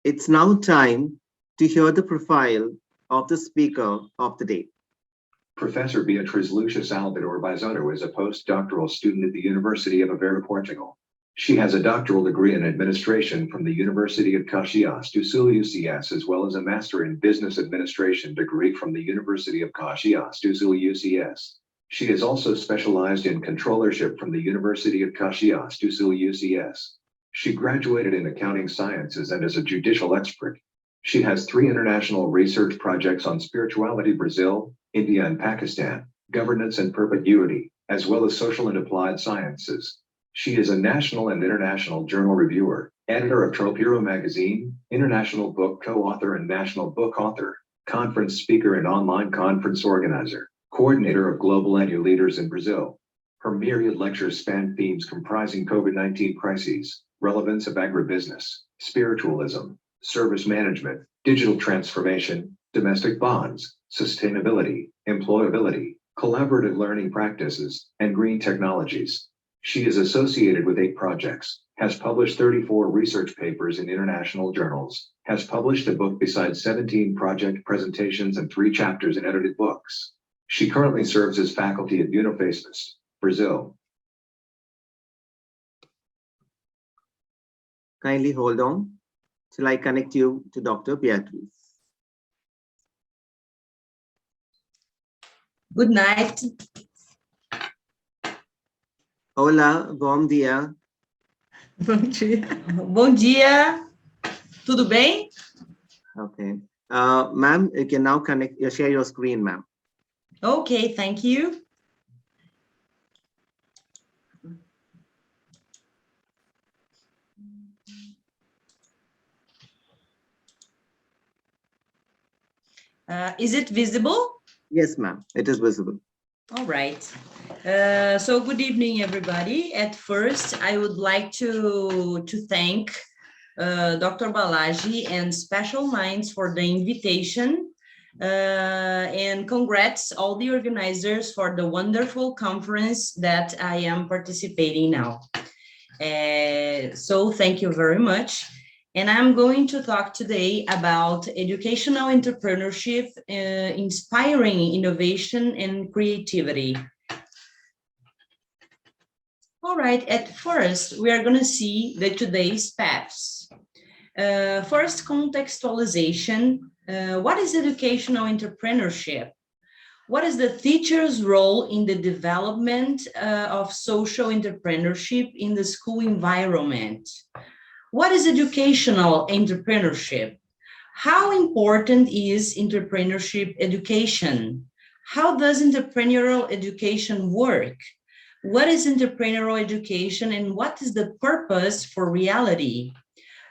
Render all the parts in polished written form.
It's now time to hear the profile of the speaker of the day. Professor Beatriz Bizotto is a postdoctoral student at the University of Aveiro, Portugal. She has a doctoral degree in administration from the University of Caxias do Sul UCS, as well as a master in business administration degree from the University of Caxias do Sul UCS. She is also specialized in controllership from the University of Caxias do Sul UCS. She graduated in accounting sciences and is a judicial expert. She has 3 international research projects on spirituality: Brazil, India, and Pakistan, governance and perpetuity, as well as social and applied sciences. She is a national and international journal reviewer, editor of Tropeiro magazine, international book co-author and national book author, conference speaker and online conference organizer, coordinator of global NU leaders in Brazil. Her myriad lectures span themes comprising COVID-19 crises, relevance of agribusiness, spiritualism, service management, digital transformation, domestic bonds, sustainability, employability, collaborative learning practices, and green technologies. She is associated with 8 projects, has published 34 research papers in international journals, has published a book besides 17 project presentations and 3 chapters in edited books. She currently serves as faculty at Unifacement, Brazil. Kindly hold on till I connect you to Dr. Beatriz. Good night. Hola, bom dia. Bom dia. Bom dia. Tudo bem? Okay. Ma'am, you can now share your screen, ma'am. Okay, thank you. Is it visible? Yes, ma'am, it is visible. All right. So good evening, everybody. At first, I would like to thank Dr. Balaji and Special Minds for the invitation, and congrats all the organizers for the wonderful conference that I am participating now. So thank you very much. And I'm going to talk today about educational entrepreneurship, inspiring innovation and creativity. All right, at first, we are going to see the today's paths. First, contextualization. What is educational entrepreneurship? What is the teacher's role in the development of social entrepreneurship in the school environment? What is educational entrepreneurship? How important is entrepreneurship education? How does entrepreneurial education work? What is entrepreneurial education and what is the purpose for reality?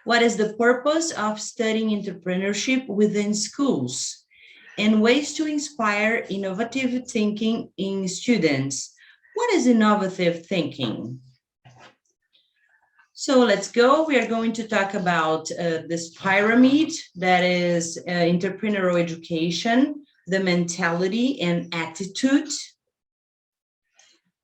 What is the purpose of studying entrepreneurship within schools? And ways to inspire innovative thinking in students. What is innovative thinking? So let's go. We are going to talk about this pyramid that is entrepreneurial education, the mentality and attitude.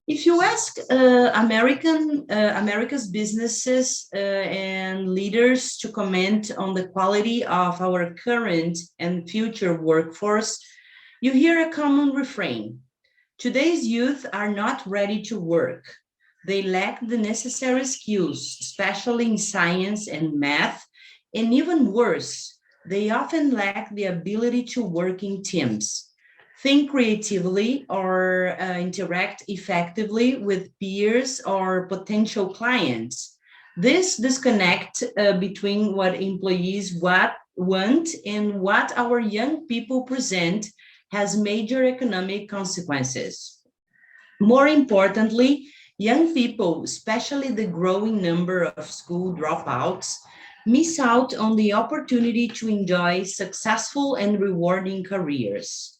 If you ask America's businesses and leaders to comment on the quality of our current and future workforce, you hear a common refrain. Today's youth are not ready to work. They lack the necessary skills, especially in science and math, and even worse, they often lack the ability to work in teams, think creatively, or interact effectively with peers or potential clients. This disconnect between what employees want and what our young people present has major economic consequences. More importantly, young people, especially the growing number of school dropouts, miss out on the opportunity to enjoy successful and rewarding careers.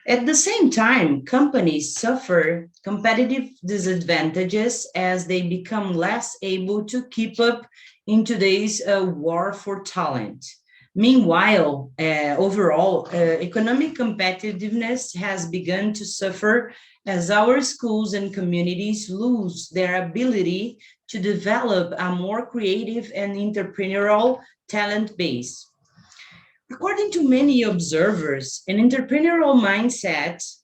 At the same time, companies suffer competitive disadvantages as they become less able to keep up in today's war for talent. Meanwhile, overall, economic competitiveness has begun to suffer as our schools and communities lose their ability to develop a more creative and entrepreneurial talent base. According to many observers, an entrepreneurial mindset is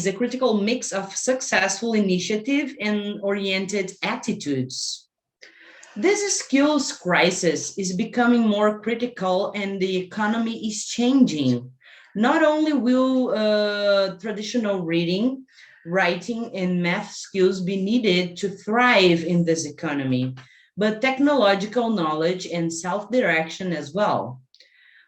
a critical mix of successful initiative and oriented attitudes. This skills crisis is becoming more critical and the economy is changing. Not only will traditional reading, writing, and math skills be needed to thrive in this economy, but technological knowledge and self-direction as well.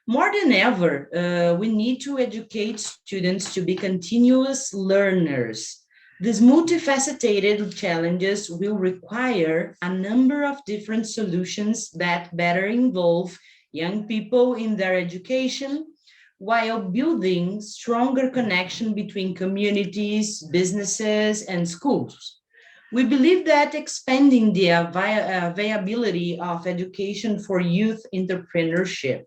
More than ever, we need to educate students to be continuous learners. These multifaceted challenges will require a number of different solutions that better involve young people in their education while building stronger connection between communities, businesses, and schools. We believe that expanding the availability of education for youth entrepreneurship,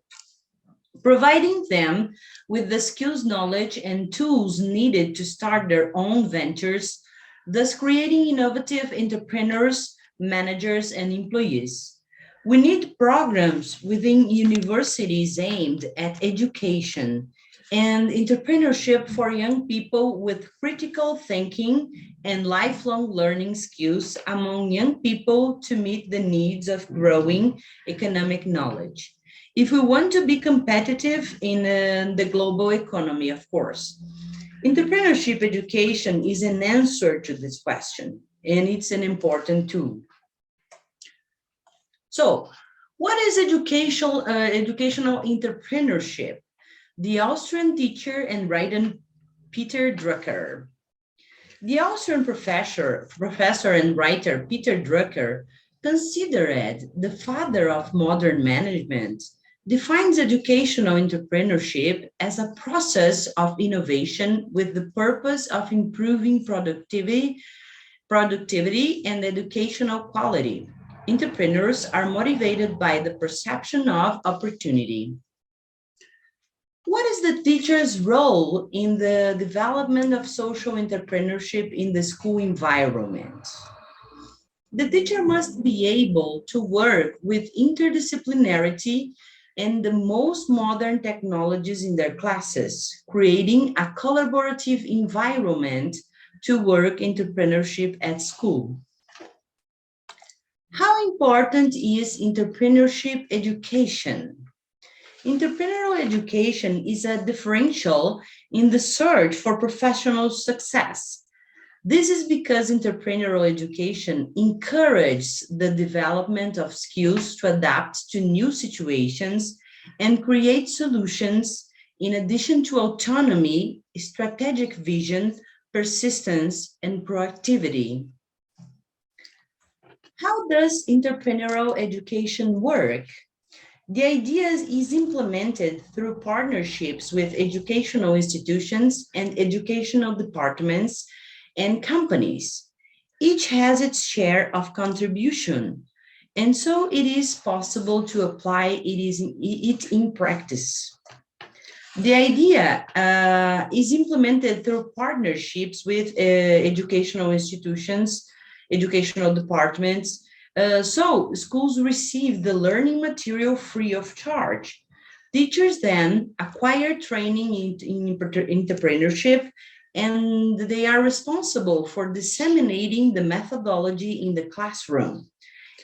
providing them with the skills, knowledge, and tools needed to start their own ventures, thus creating innovative entrepreneurs, managers, and employees. We need programs within universities aimed at education and entrepreneurship for young people with critical thinking and lifelong learning skills among young people to meet the needs of growing economic knowledge. If we want to be competitive in the global economy, of course. Entrepreneurship education is an answer to this question, and it's an important tool. So, what is educational entrepreneurship? The Austrian teacher and writer Peter Drucker. The Austrian professor and writer Peter Drucker, considered the father of modern management, defines educational entrepreneurship as a process of innovation with the purpose of improving productivity and educational quality. Entrepreneurs are motivated by the perception of opportunity. What is the teacher's role in the development of social entrepreneurship in the school environment? The teacher must be able to work with interdisciplinarity and the most modern technologies in their classes, creating a collaborative environment to work entrepreneurship at school. How important is entrepreneurship education? Entrepreneurial education is a differential in the search for professional success. This is because entrepreneurial education encourages the development of skills to adapt to new situations and create solutions in addition to autonomy, strategic vision, persistence, and proactivity. How does entrepreneurial education work? The idea is implemented through partnerships with educational institutions and educational departments and companies. Each has its share of contribution, and so it is possible to apply it in practice. The idea is implemented through partnerships with educational institutions, educational departments, so schools receive the learning material free of charge. Teachers then acquire training in entrepreneurship, and they are responsible for disseminating the methodology in the classroom.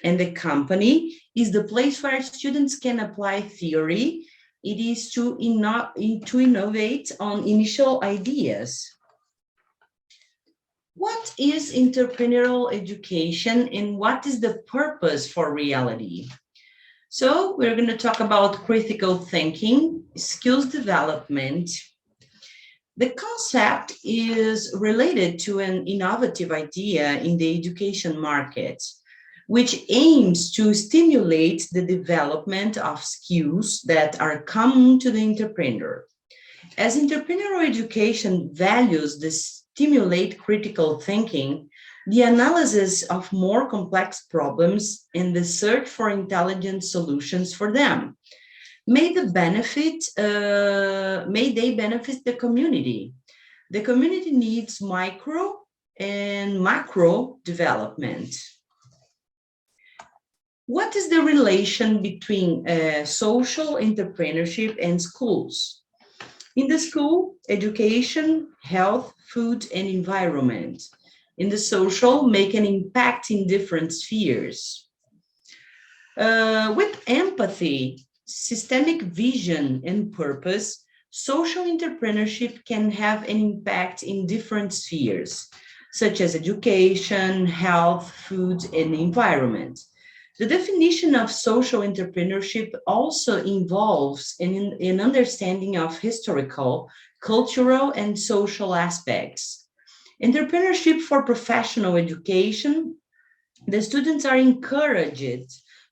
And the company is the place where students can apply theory. It is to innovate on initial ideas. What is entrepreneurial education and what is the purpose for reality? So we're going to talk about critical thinking, skills development. The concept is related to an innovative idea in the education market, which aims to stimulate the development of skills that are common to the entrepreneur. As entrepreneurial education values the stimulate critical thinking, the analysis of more complex problems, and the search for intelligent solutions for them. May they benefit the community. The community needs micro and macro development. What is the relation between social entrepreneurship and schools? In the school, education, health, food, and environment. In the social, make an impact in different spheres. With empathy, systemic vision, and purpose, social entrepreneurship can have an impact in different spheres, such as education, health, food, and environment. The definition of social entrepreneurship also involves an understanding of historical, cultural, and social aspects. Entrepreneurship for professional education, the students are encouraged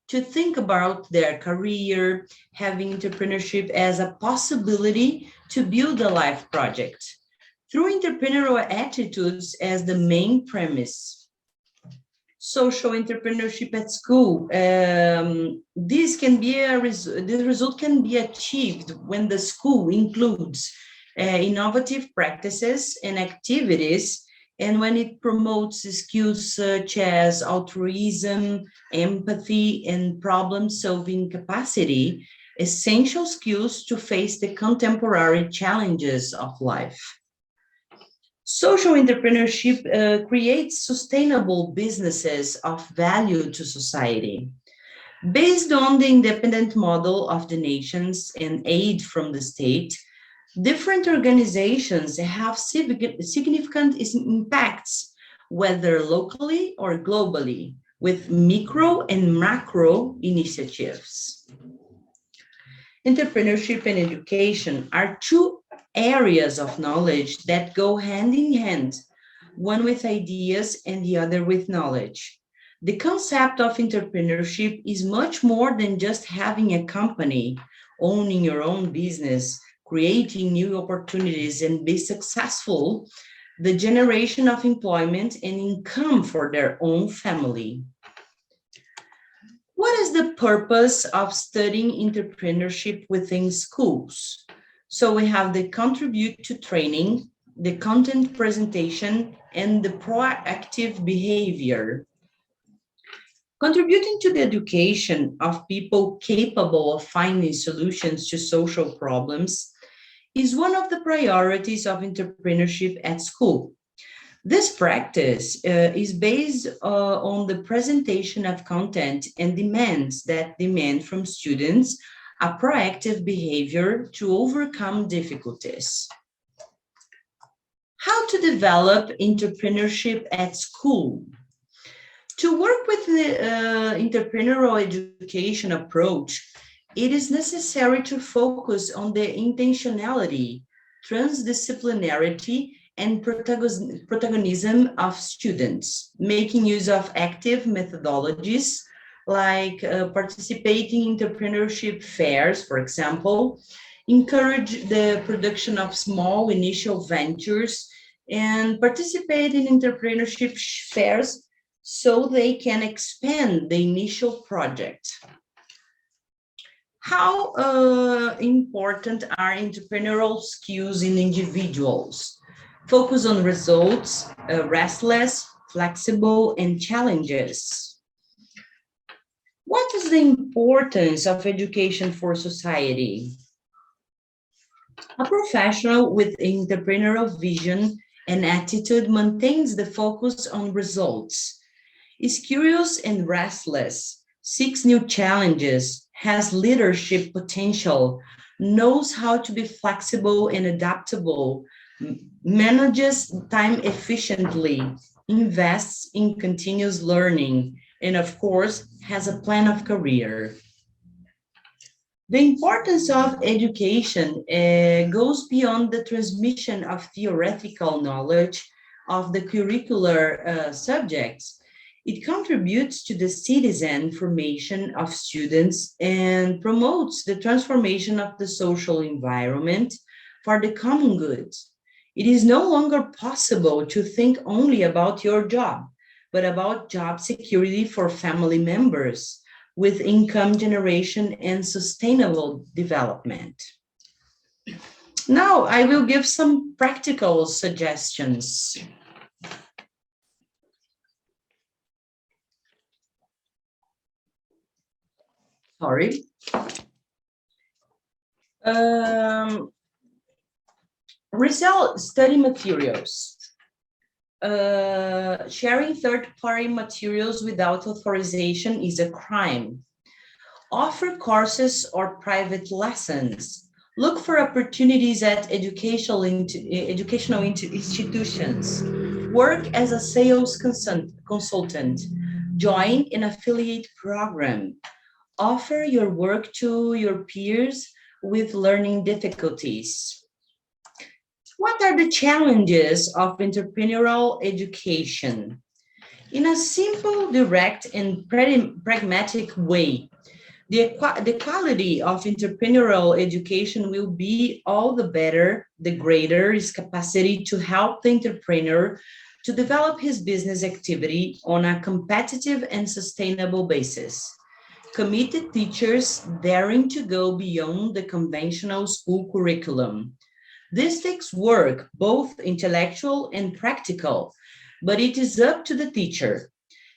to think about their career, having entrepreneurship as a possibility to build a life project, through entrepreneurial attitudes as the main premise. Social entrepreneurship at school. This result can be achieved when the school includes innovative practices and activities, and when it promotes skills such as altruism, empathy, and problem-solving capacity, essential skills to face the contemporary challenges of life. Social entrepreneurship creates sustainable businesses of value to society. Based on the independent model of the nations and aid from the state, different organizations have significant impacts, whether locally or globally, with micro and macro initiatives. Entrepreneurship and education are two areas of knowledge that go hand in hand, one with ideas and the other with knowledge. The concept of entrepreneurship is much more than just having a company, owning your own business, creating new opportunities, and be successful, the generation of employment and income for their own family. What is the purpose of studying entrepreneurship within schools? So we have the contribute to training, the content presentation, and the proactive behavior. Contributing to the education of people capable of finding solutions to social problems is one of the priorities of entrepreneurship at school. This practice is based on the presentation of content and demands that demand from students a proactive behavior to overcome difficulties. How to develop entrepreneurship at school? To work with the entrepreneurial education approach, it is necessary to focus on the intentionality, transdisciplinarity, and protagonism of students, making use of active methodologies like participating in entrepreneurship fairs, for example, encourage the production of small initial ventures, and participate in entrepreneurship fairs so they can expand the initial project. How important are entrepreneurial skills in individuals? Focus on results, restless, flexible, and challenges. What is the importance of education for society? A professional with entrepreneurial vision and attitude maintains the focus on results, is curious and restless, seeks new challenges, has leadership potential, knows how to be flexible and adaptable, manages time efficiently, invests in continuous learning, and of course, has a plan of career. The importance of education goes beyond the transmission of theoretical knowledge of the curricular subjects. It contributes to the citizen formation of students and promotes the transformation of the social environment for the common good. It is no longer possible to think only about your job, but about job security for family members with income generation and sustainable development. Now I will give some practical suggestions. Sorry. Resell study materials. Sharing third-party materials without authorization is a crime. Offer courses or private lessons. Look for opportunities at educational institutions. Work as a sales consultant. Join an affiliate program. Offer your work to your peers with learning difficulties. What are the challenges of entrepreneurial education? In a simple, direct, and pragmatic way, the quality of entrepreneurial education will be all the better, the greater his capacity to help the entrepreneur to develop his business activity on a competitive and sustainable basis. Committed teachers daring to go beyond the conventional school curriculum. This takes work, both intellectual and practical, but it is up to the teacher.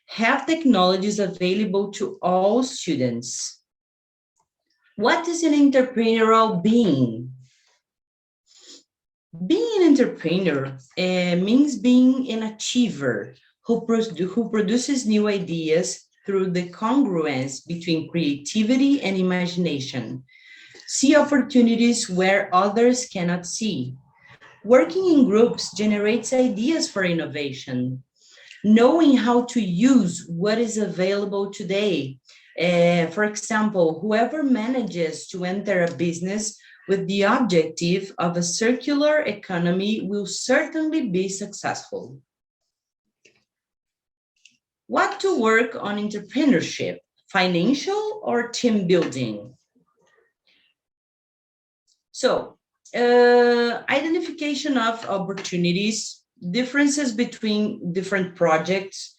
Have technologies available to all students. What is an entrepreneurial being? Being an entrepreneur means being an achiever who produces new ideas through the congruence between creativity and imagination. See opportunities where others cannot see. Working in groups generates ideas for innovation. Knowing how to use what is available today. For example, whoever manages to enter a business with the objective of a circular economy will certainly be successful. What to work on entrepreneurship, financial or team building? So, identification of opportunities, differences between different projects,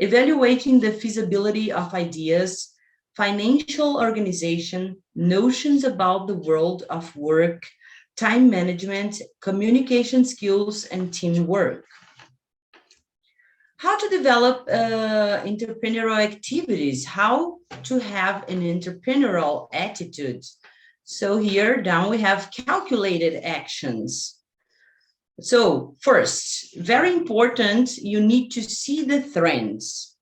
evaluating the feasibility of ideas, financial organization, notions about the world of work, time management, communication skills, and teamwork. How to develop entrepreneurial activities, how to have an entrepreneurial attitude. So here down we have calculated actions. So first, very important, you need to see the trends.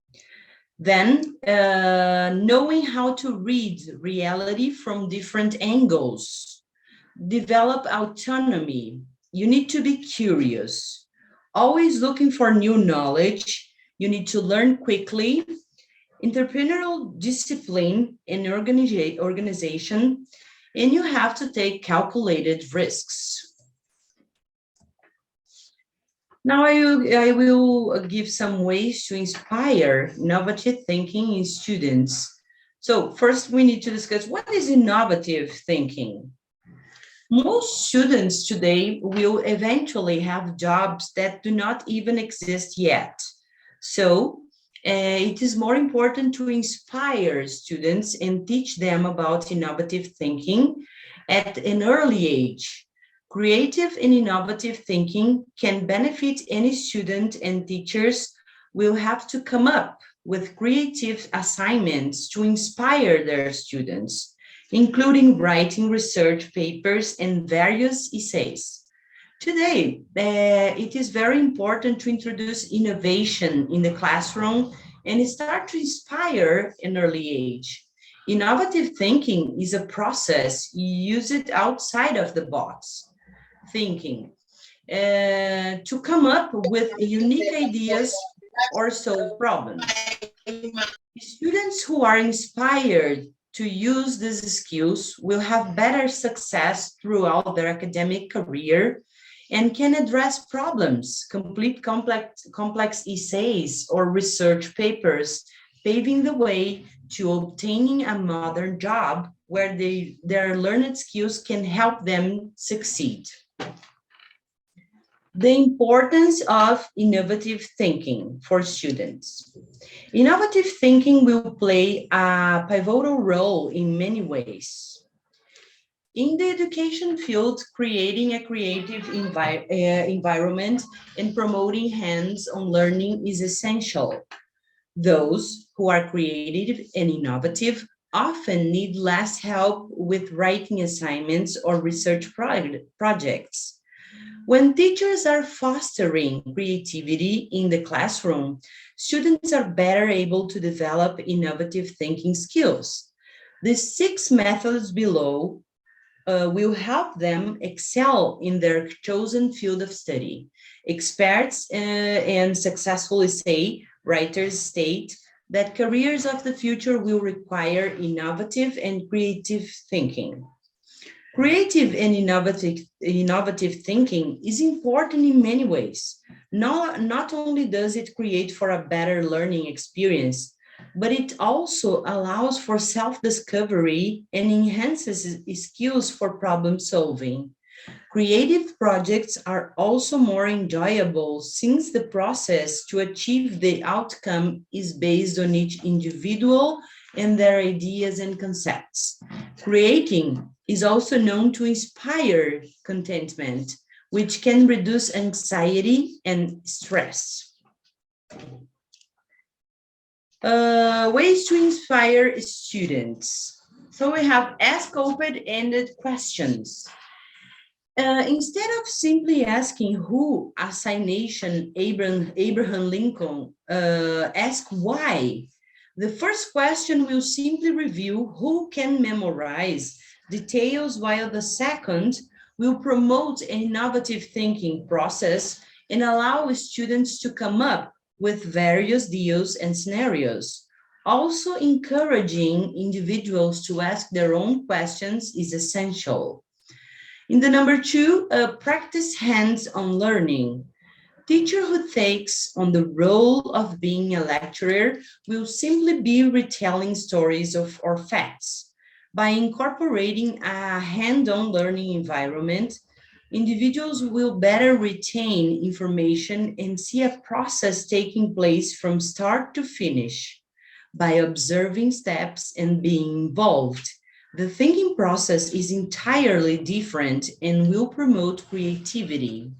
Then knowing how to read reality from different angles. Develop autonomy. You need to be curious. Always looking for new knowledge. You need to learn quickly. Entrepreneurial discipline and organization. And you have to take calculated risks. Now I will give some ways to inspire innovative thinking in students. So first we need to discuss what is innovative thinking. Most students today will eventually have jobs that do not even exist yet. So it is more important to inspire students and teach them about innovative thinking at an early age. Creative and innovative thinking can benefit any student, and teachers will have to come up with creative assignments to inspire their students, including writing research papers and various essays. Today, it is very important to introduce innovation in the classroom and start to inspire an early age. Innovative thinking is a process, you use it outside of the box thinking to come up with unique ideas or solve problems. Students who are inspired to use these skills will have better success throughout their academic career and can address problems, complete complex essays or research papers, paving the way to obtaining a modern job where their learned skills can help them succeed. The importance of innovative thinking for students. Innovative thinking will play a pivotal role in many ways. In the education field, creating a creative environment and promoting hands-on learning is essential. Those who are creative and innovative often need less help with writing assignments or research projects. When teachers are fostering creativity in the classroom, students are better able to develop innovative thinking skills. The 6 methods below will help them excel in their chosen field of study. Experts and successfully writers state that careers of the future will require innovative and creative thinking. Creative and innovative thinking is important in many ways. Not only does it create for a better learning experience, but it also allows for self-discovery and enhances skills for problem solving. Creative projects are also more enjoyable since the process to achieve the outcome is based on each individual and their ideas and concepts. Creating is also known to inspire contentment, which can reduce anxiety and stress. Ways to inspire students. So we have ask open-ended questions. Instead of simply asking who, assassination Abraham Lincoln, ask why. The first question will simply review who can memorize details, while the second will promote an innovative thinking process and allow students to come up with various deals and scenarios. Also, encouraging individuals to ask their own questions is essential. In the number 2, practice hands-on learning. Teacher who takes on the role of being a lecturer will simply be retelling stories or facts. By incorporating a hands-on learning environment, individuals will better retain information and see a process taking place from start to finish. By observing steps and being involved, the thinking process is entirely different and will promote creativity.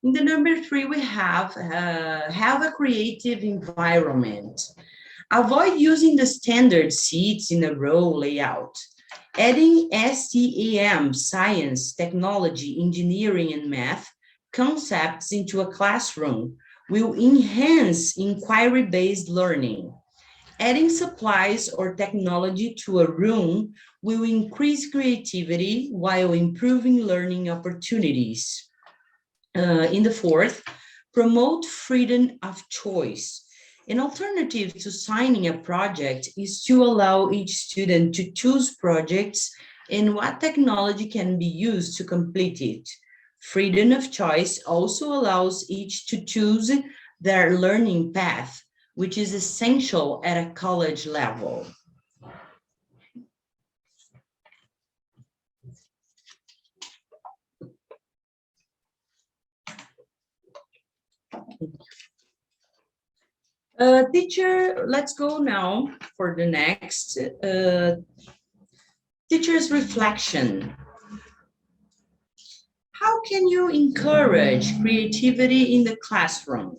In the number 3, we have a creative environment. Avoid using the standard seats in a row layout. Adding STEM, science, technology, engineering, and math concepts into a classroom will enhance inquiry-based learning. Adding supplies or technology to a room will increase creativity while improving learning opportunities. In the 4th, promote freedom of choice. An alternative to signing a project is to allow each student to choose projects and what technology can be used to complete it. Freedom of choice also allows each to choose their learning path, which is essential at a college level. Teacher, let's go now for the next. Teacher's reflection. How can you encourage creativity in the classroom?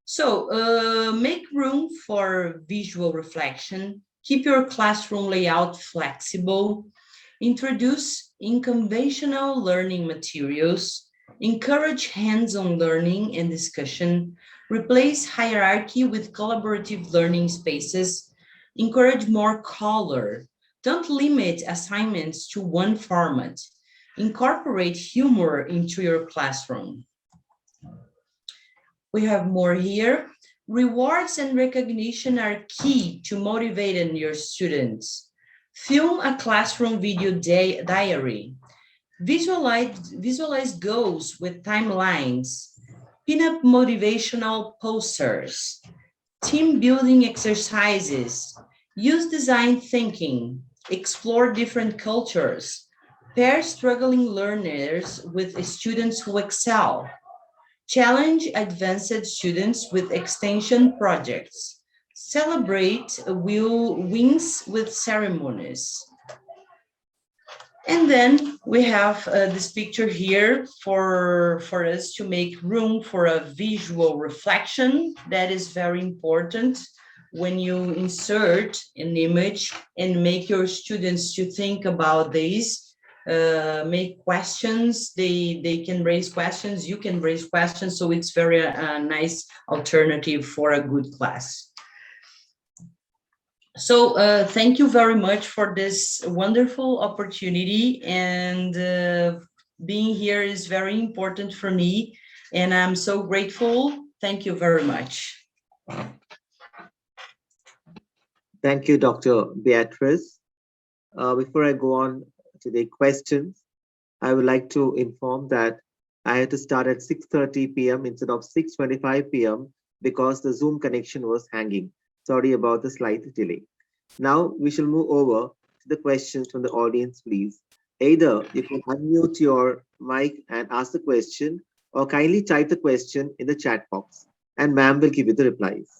So make room for visual reflection, keep your classroom layout flexible, introduce unconventional learning materials, encourage hands-on learning and discussion, replace hierarchy with collaborative learning spaces, encourage more color, don't limit assignments to one format, incorporate humor into your classroom. We have more here. Rewards and recognition are key to motivating your students. Film a classroom video diary. Visualize goals with timelines. Pin up motivational posters. Team building exercises. Use design thinking. Explore different cultures. Pair struggling learners with students who excel. Challenge advanced students with extension projects. Celebrate wins with ceremonies. And then we have this picture here for us to make room for a visual reflection. That is very important when you insert an image and make your students to think about this, make questions. They can raise questions, you can raise questions. So it's very nice alternative for a good class. So thank you very much for this wonderful opportunity, and being here is very important for me, and I'm so grateful. Thank you very much. Thank you, Dr. Beatriz. Before I go on to the questions, I would like to inform that I had to start at 6:30 p.m. instead of 6:25 p.m. because the Zoom connection was hanging. Sorry about the slight delay. Now we shall move over to the questions from the audience, please. Either you can unmute your mic and ask the question, or kindly type the question in the chat box, and ma'am will give you the replies.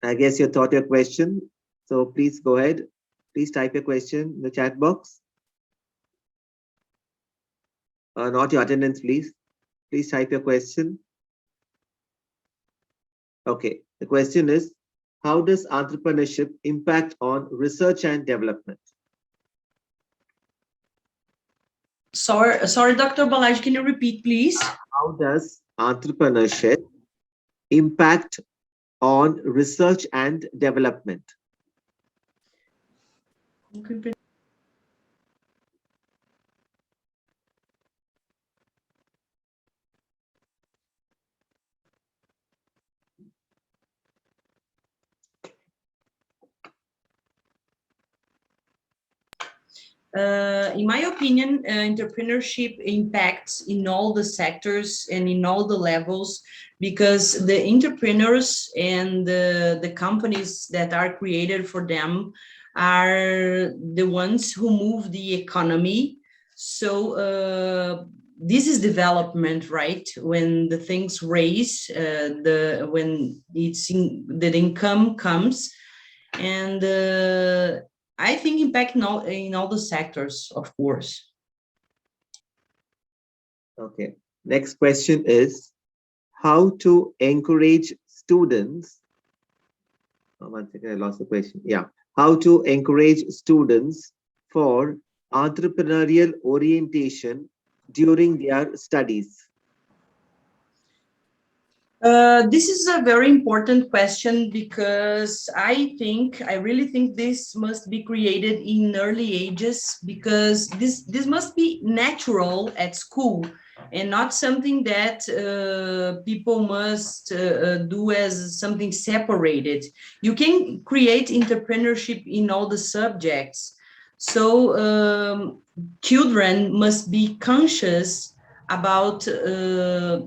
I guess you thought your question, so please go ahead. Please type your question in the chat box. Not your attendance, please. Please type your question. Okay, the question is, how does entrepreneurship impact on research and development? Sorry, Dr. Balaji, can you repeat, please? How does entrepreneurship impact on research and development? In my opinion, entrepreneurship impacts in all the sectors and in all the levels, because the entrepreneurs and the companies that are created for them are the ones who move the economy. So this is development, right? When the things raise, when the income comes, and I think impact in all the sectors, of course. Okay. Next question is, how to encourage students? Oh, 1 second, I lost the question. Yeah. How to encourage students for entrepreneurial orientation during their studies? This is a very important question, because I really think this must be created in early ages, because this must be natural at school and not something that people must do as something separated. You can create entrepreneurship in all the subjects. So children must be conscious about I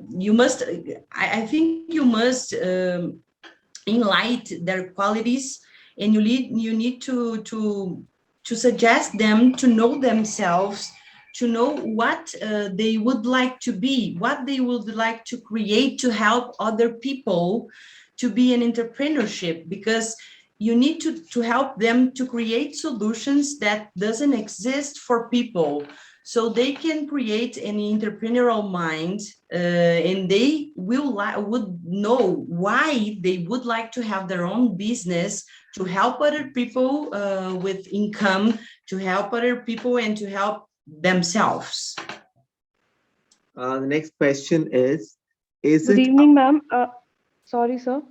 think you must enlighten their qualities, and you need to suggest them to know themselves, to know what they would like to be, what they would like to create to help other people to be an entrepreneurship, because you need to help them to create solutions that doesn't exist for people, so they can create an entrepreneurial mind, and they would know why they would like to have their own business, to help other people with income, to help other people, and to help themselves. The next question is Good evening, ma'am. Sorry, sir.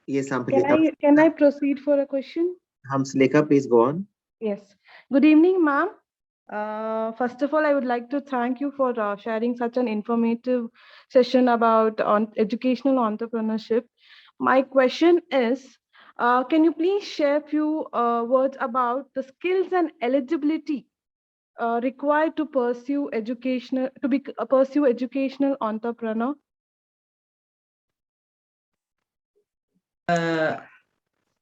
Yes, Can I proceed for a question? Hamsleka, please go on. Yes. Good evening, ma'am. First of all, I would like to thank you for sharing such an informative session about educational entrepreneurship. My question is, can you please share a few words about the skills and eligibility required to pursue educational entrepreneur?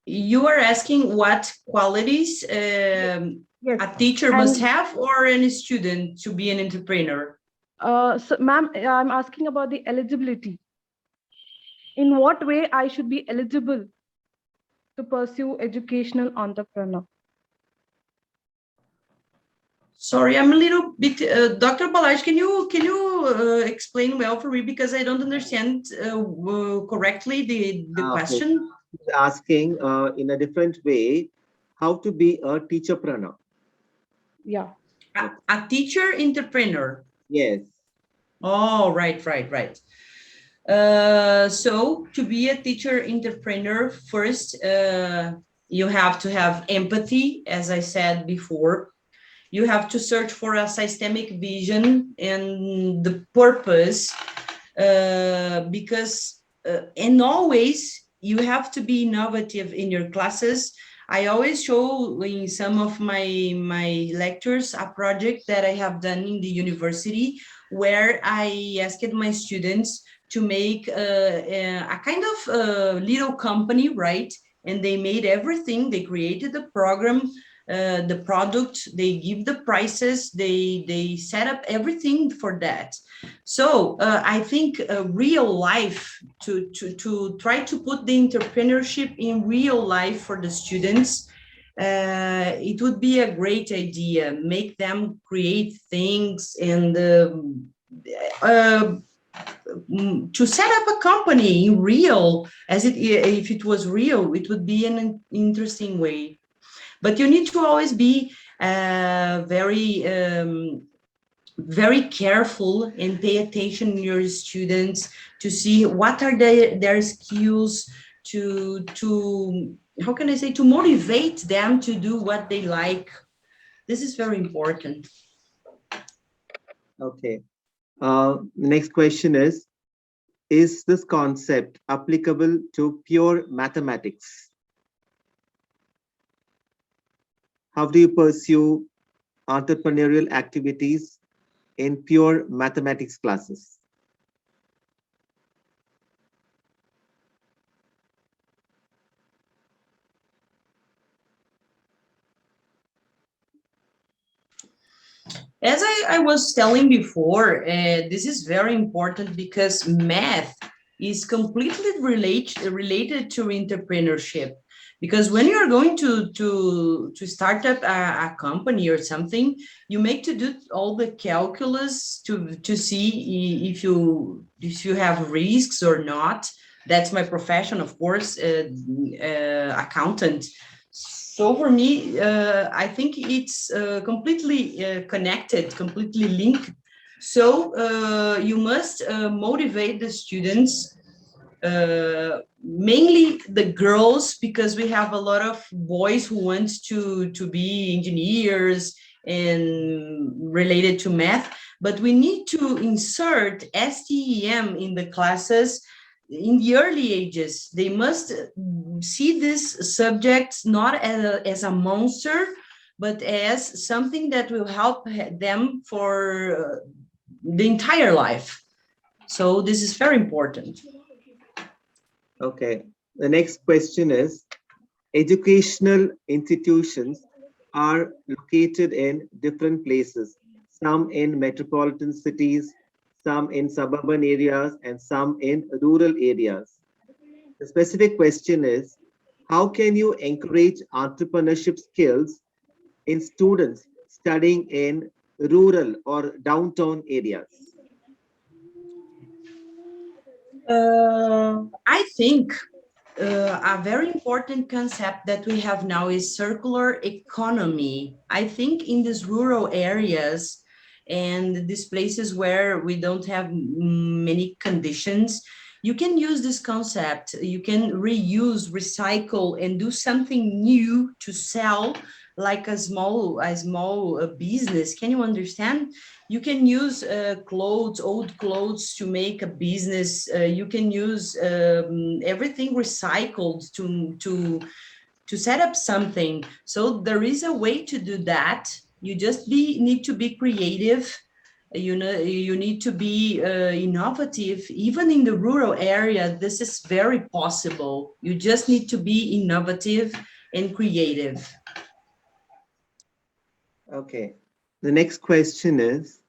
You are asking what qualities Yes. a teacher must And have or any student to be an entrepreneur? so, ma'am, I'm asking about the eligibility. In what way I should be eligible to pursue educational entrepreneur? Sorry, I'm a little bit, Dr. Balaj, can you explain well for me because I don't understand correctly the Okay. question? Asking in a different way, how to be a teacherpreneur. Yeah. A teacher entrepreneur. Yes. Oh, right. So to be a teacher entrepreneur, first, you have to have empathy, as I said before. You have to search for a systemic vision and the purpose, because, and always you have to be innovative in your classes. I always show in some of my lectures a project that I have done in the university where I asked my students to make a kind of little company, right? And they made everything. They created the program, the product, they give the prices, they set up everything for that. So I think real life, to try to put the entrepreneurship in real life for the students, it would be a great idea. Make them create things and uh, to set up a company in real, as it if it was real, it would be an interesting way. But you need to always be very careful and pay attention to your students to see what are their skills, to how can I say, to motivate them to do what they like. This is very important. Okay. The next question is this concept applicable to pure mathematics? How do you pursue entrepreneurial activities in pure mathematics classes? As I was telling before, this is very important because math is completely related to entrepreneurship. Because when you're going to start up a company or something, you make to do all the calculus to see if you have risks or not. That's my profession, of course, accountant. So for me, I think it's completely connected, completely linked. So you must motivate the students, mainly the girls, because we have a lot of boys who want to be engineers and related to math, but we need to insert STEM in the classes in the early ages. They must see this subject not as a monster, but as something that will help them for the entire life. So this is very important. Okay. The next question is, educational institutions are located in different places, some in metropolitan cities, some in suburban areas, and some in rural areas. The specific question is, how can you encourage entrepreneurship skills in students studying in rural or downtown areas? I think a very important concept that we have now is circular economy. I think in these rural areas and these places where we don't have many conditions, you can use this concept. You can reuse, recycle, and do something new to sell, like a small business. Can you understand? You can use clothes, old clothes, to make a business. You can use everything recycled to set up something. So there is a way to do that. You just need to be creative, You know, you need to be innovative. Even in the rural area, this is very possible. You just need to be innovative and creative. Okay. The next question is,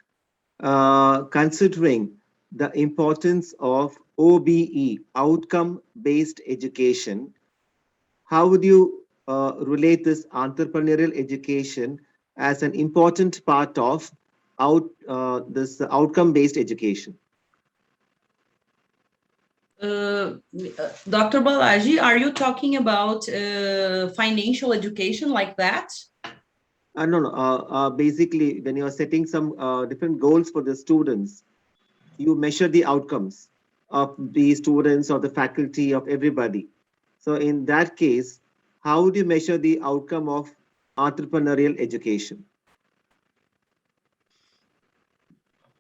considering the importance of OBE, outcome-based education, how would you relate this entrepreneurial education as an important part of this outcome-based education? Dr. Balaji, are you talking about financial education like that? No, no. Basically, when you are setting some different goals for the students, you measure the outcomes of the students or the faculty of everybody. So in that case, how do you measure the outcome of entrepreneurial education?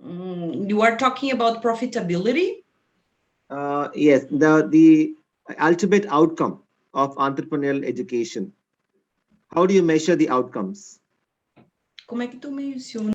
You are talking about profitability? Yes, the ultimate outcome of entrepreneurial education. How do you measure the outcomes? Como é que tu menciona?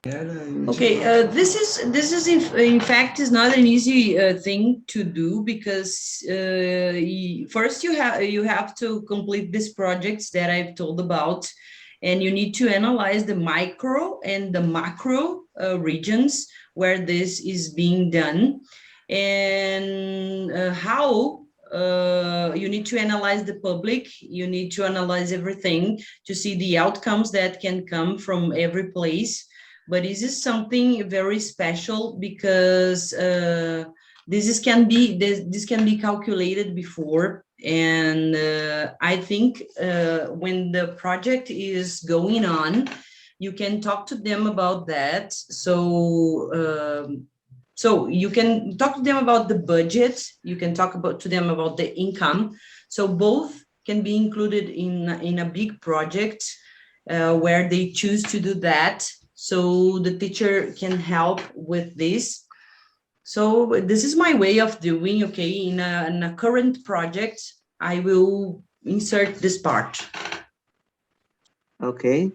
Okay, this is in fact is not an easy thing to do, because first you have to complete these projects that I've told about, and you need to analyze the micro and the macro regions where this is being done, and how you need to analyze the public, you need to analyze everything to see the outcomes that can come from every place. But this is something very special, because this can be calculated before, and I think when the project is going on, you can talk to them about that. So you can talk to them about the budget, you can talk to them about the income, so both can be included in a big project where they choose to do that. So the teacher can help with this. So this is my way of doing, okay, in a current project, I will insert this part. Okay.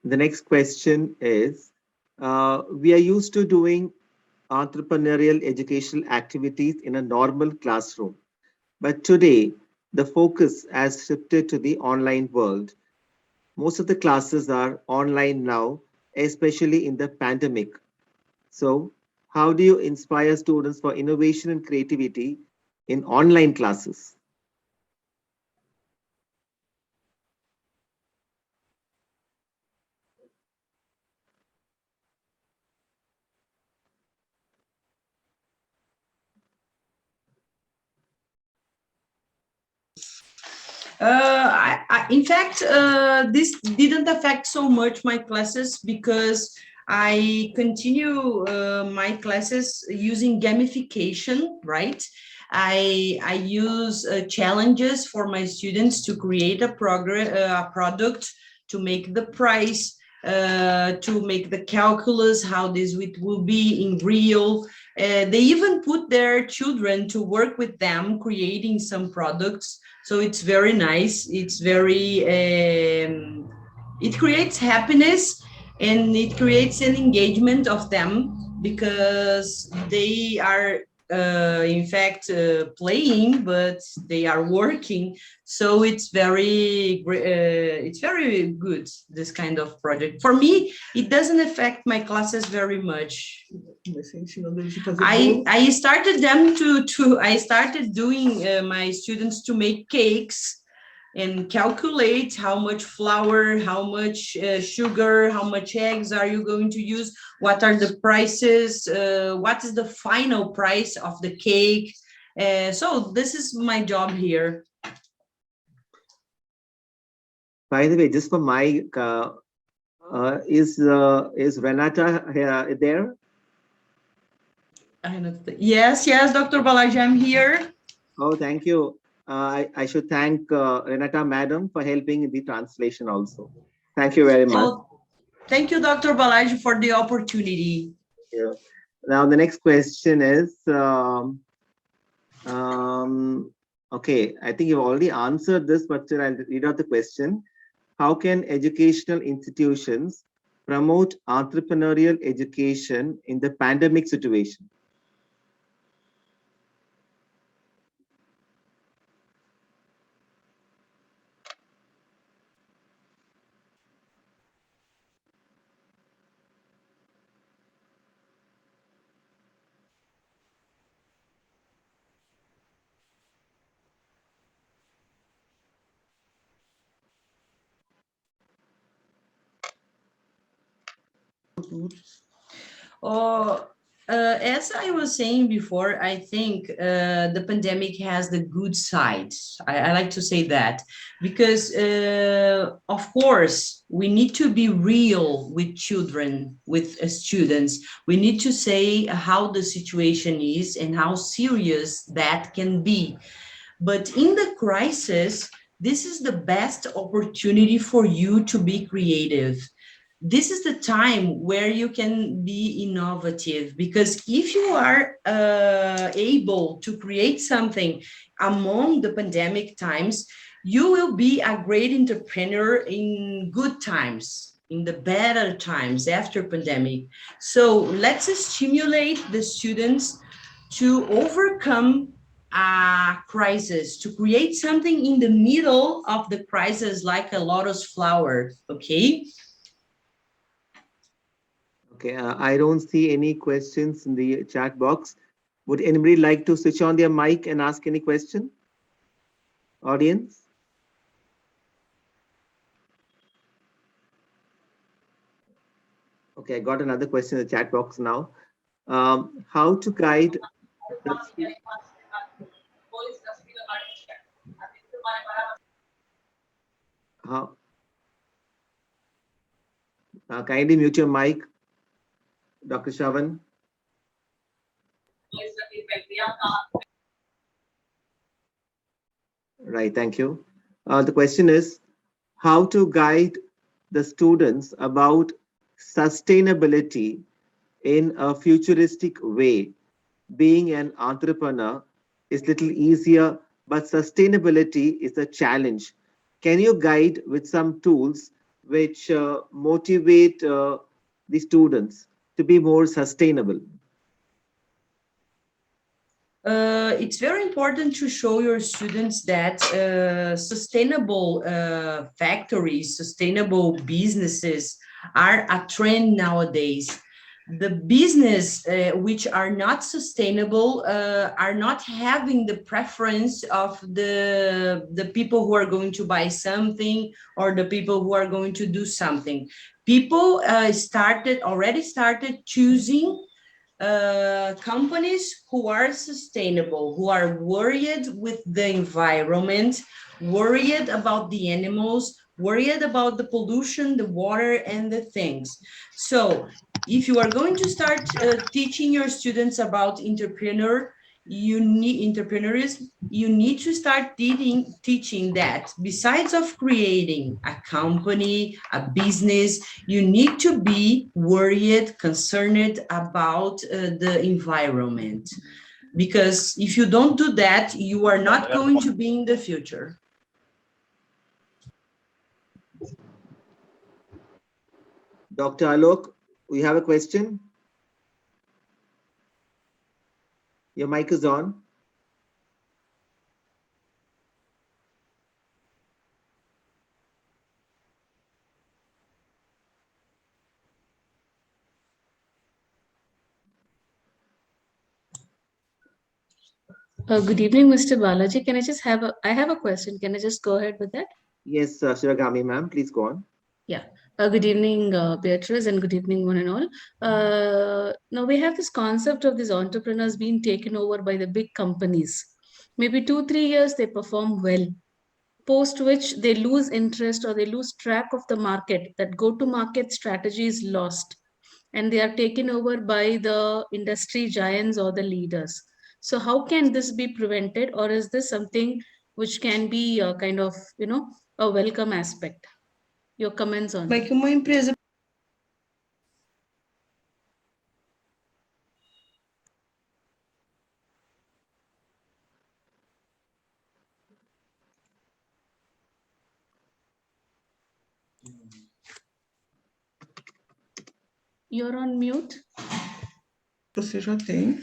The next question is, we are used to doing entrepreneurial educational activities in a normal classroom, but today the focus has shifted to the online world. Most of the classes are online now, especially in the pandemic. So how do you inspire students for innovation and creativity in online classes? In fact, this didn't affect so much my classes, because I continue my classes using gamification, right? I use challenges for my students to create a product, to make the price, to make the calculus, how this will be in real. They even put their children to work with them, creating some products. So it's very nice. It's very, it creates happiness, and it creates an engagement of them, because they are in fact playing, but they are working. So it's very good, this kind of project. For me, it doesn't affect my classes very much. I started them I started doing my students to make cakes and calculate how much flour, how much sugar, how much eggs are you going to use, what are the prices, what is the final price of the cake. So this is my job here. By the way, just for my, is Renata there? Yes, Dr. Balaji, I'm here. Oh, thank you. I should thank Renata Madam for helping in the translation also. Thank you very much. Oh, thank you, Dr. Balaji, for the opportunity. Yeah. Now the next question is, okay, I think you've already answered this, but still I'll read out the question. How can educational institutions promote entrepreneurial education in the pandemic situation? Oh, as I was saying before, I think the pandemic has the good side. I like to say that because, of course, we need to be real with children, with students. We need to say how the situation is and how serious that can be. But in the crisis, this is the best opportunity for you to be creative. This is the time where you can be innovative, because if you are able to create something among the pandemic times, you will be a great entrepreneur in good times, in the better times after pandemic. So let's stimulate the students to overcome a crisis, to create something in the middle of the crisis, like a lotus flower. Okay. Okay, I don't see any questions in the chat box. Would anybody like to switch on their mic and ask any question? Audience? Okay, I got another question in the chat box now. How to guide the how, kindly mute your mic, Dr. Shavan. Right, thank you. The question is how to guide the students about sustainability in a futuristic way. Being an entrepreneur is little easier, but sustainability is a challenge. Can you guide with some tools which motivate the students to be more sustainable? It's very important to show your students that sustainable factories, sustainable businesses are a trend nowadays. The business which are not sustainable are not having the preference of the people who are going to buy something, or the people who are going to do something. People already started choosing companies who are sustainable, who are worried with the environment, worried about the animals, worried about the pollution, the water, and the things. So if you are going to start teaching your students about entrepreneurship, you need to start teaching that besides of creating a company, a business, you need to be worried, concerned about the environment. Because if you don't do that, you are not going to be in the future. Dr. Alok, we have a question. Your mic is on. Good evening, Mr. Balaji. Can I just I have a question. Can I just go ahead with that? Yes, Shivagami ma'am, please go on. Yeah. Good evening, Beatriz, and good evening, one and all. Now we have this concept of these entrepreneurs being taken over by the big companies. Maybe 2-3 years they perform well, post which they lose interest or they lose track of the market. That go-to-market strategy is lost, and they are taken over by the industry giants or the leaders. So how can this be prevented, or is this something which can be a kind of, a welcome aspect. Your comments on Like that. uma empresa. You're on mute. Você já tem.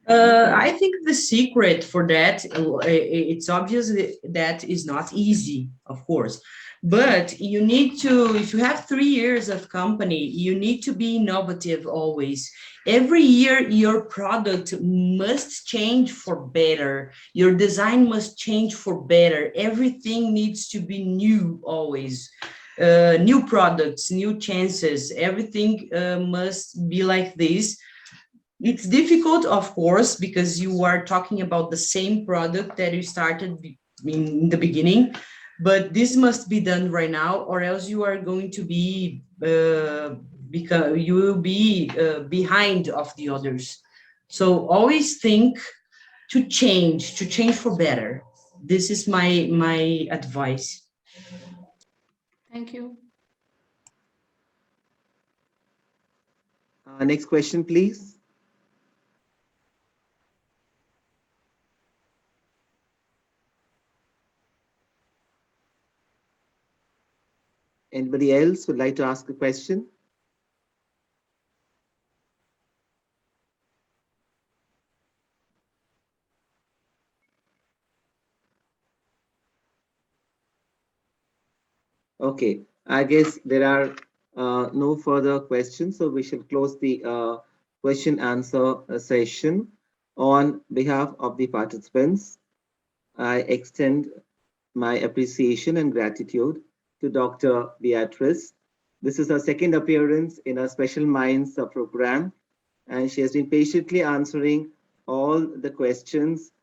I think the secret for that, it's obvious that is not easy, of course, but you need to, if you have 3 years of company, you need to be innovative always. Every year, your product must change for better. Your design must change for better. Everything needs to be new always. New products, new chances, everything must be like this. It's difficult, of course, because you are talking about the same product that you started in the beginning, but this must be done right now, or else you are going to be, because you will be behind of the others. So always think to change for better. This is my advice. Thank you. Next question, please. Anybody else would like to ask a question? Okay, I guess there are no further questions, so we shall close the question answer session. On behalf of the participants, I extend my appreciation and gratitude to Dr. Beatriz. This is her second appearance in our Special Minds program, and she has been patiently answering all the questions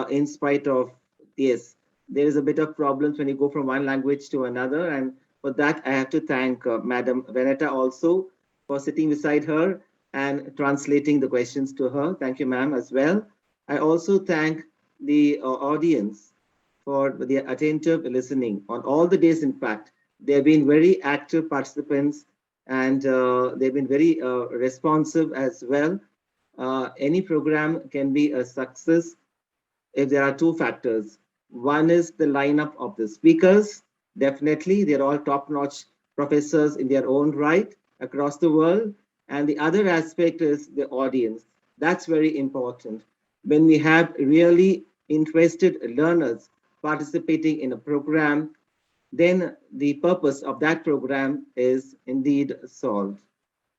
in spite of, yes, there is a bit of problems when you go from one language to another, and for that I have to thank Madam Veneta also for sitting beside her and translating the questions to her. Thank you, ma'am, as well. I also thank the audience for their attentive listening on all the days. In fact, they have been very active participants, and they've been very responsive as well. Any program can be a success if there are two factors. One is the lineup of the speakers. Definitely, they're all top-notch professors in their own right across the world. And the other aspect is the audience. That's very important. When we have really interested learners participating in a program, then the purpose of that program is indeed solved.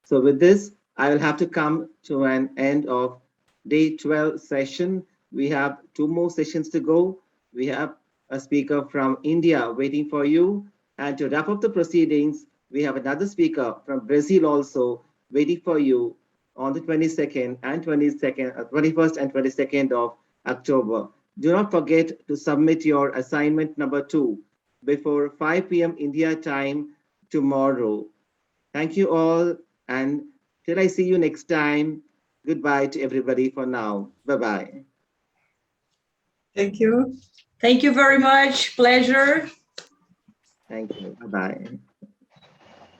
So with this, I will have to come to an end of day 12 session. We have 2 more sessions to go. We have a speaker from India waiting for you. And to wrap up the proceedings, we have another speaker from Brazil also waiting for you on the 21st and 22nd of October. Do not forget to submit your assignment number 2 before 5 p.m. India time tomorrow. Thank you all, and till I see you next time, goodbye to everybody for now. Bye-bye. Thank you. Thank you very much. Pleasure. Thank you. Bye-bye.